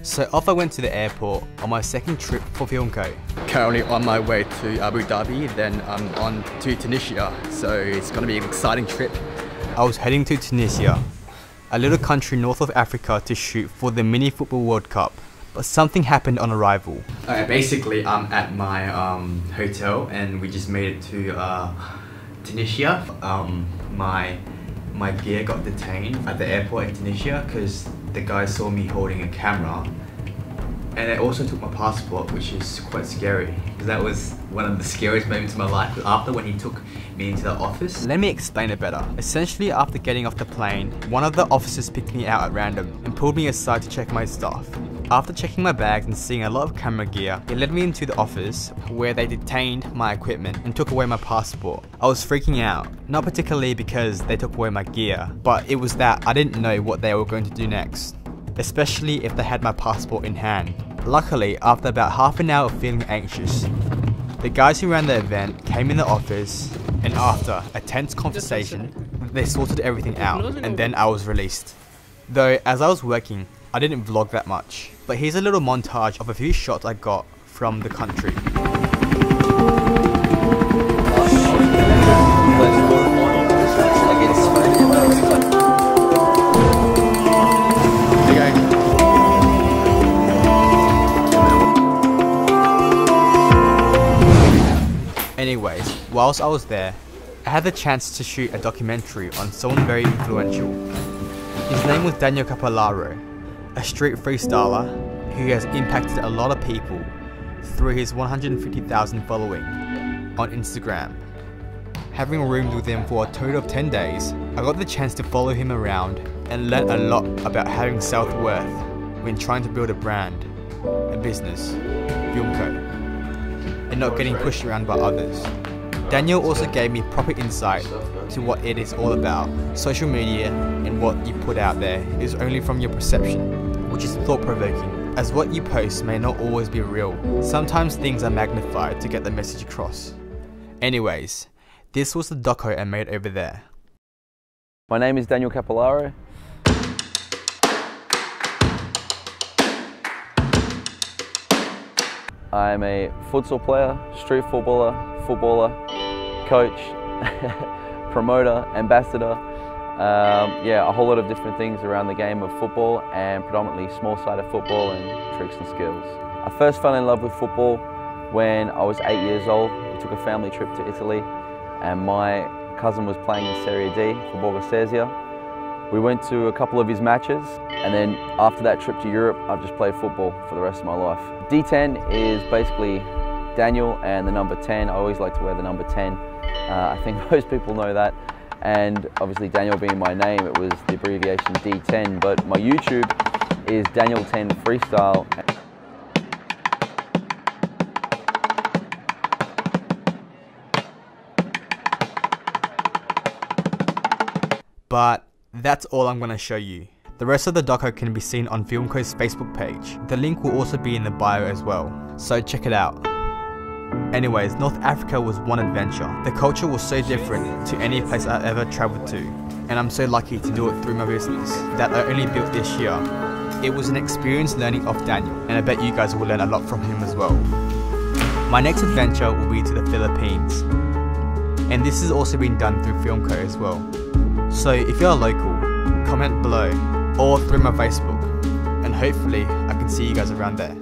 So off I went to the airport on my second trip for FilmCo. Currently on my way to Abu Dhabi, then I'm on to Tunisia, so it's going to be an exciting trip. I was heading to Tunisia, a little country north of Africa, to shoot for the Mini Football World Cup, but something happened on arrival. Basically I'm at my hotel and we just made it to Tunisia. My gear got detained at the airport in Tunisia because the guy saw me holding a camera, and they also took my passport, which is quite scary because that was one of the scariest moments of my life after when he took me into the office. Let me explain it better. Essentially, after getting off the plane, one of the officers picked me out at random and pulled me aside to check my stuff. After checking my bags and seeing a lot of camera gear, he led me into the office where they detained my equipment and took away my passport. I was freaking out, not particularly because they took away my gear, but it was that I didn't know what they were going to do next, especially if they had my passport in hand. Luckily, after about half an hour of feeling anxious, the guys who ran the event came in the office, and after a tense conversation, they sorted everything out, and then I was released. Though, as I was working, I didn't vlog that much, but here's a little montage of a few shots I got from the country. Anyways, whilst I was there, I had the chance to shoot a documentary on someone very influential. His name was Daniel Capellaro, a street freestyler who has impacted a lot of people through his 150,000 following on Instagram. Having roomed with him for a total of 10 days, I got the chance to follow him around and learn a lot about having self-worth when trying to build a brand, a business, FilmCo, and not getting pushed around by others. Daniel also gave me proper insight to what it is all about. Social media and what you put out there is only from your perception, which is thought-provoking, as what you post may not always be real. Sometimes things are magnified to get the message across. Anyways, this was the doco I made over there. My name is Daniel Capellaro. I'm a futsal player, street footballer, coach, promoter, ambassador. Yeah, a whole lot of different things around the game of football, and predominantly small-sided football and tricks and skills. I first fell in love with football when I was 8 years old. We took a family trip to Italy, and my cousin was playing in Serie D for Borgosesia. We went to a couple of his matches, and then after that trip to Europe, I've just played football for the rest of my life. D10 is basically Daniel and the number 10. I always like to wear the number 10. I think most people know that. And obviously Daniel being my name, it was the abbreviation D10, but my YouTube is Daniel 10 Freestyle. But that's all I'm going to show you. The rest of the doco can be seen on FilmCo's Facebook page. The link will also be in the bio as well, so check it out. Anyways, North Africa was one adventure. The culture was so different to any place I ever travelled to, and I'm so lucky to do it through my business that I only built this year. It was an experience learning off Daniel, and I bet you guys will learn a lot from him as well. My next adventure will be to the Philippines, and this has also been done through FilmCo as well. So if you're local, comment below or through my Facebook, and hopefully I can see you guys around there.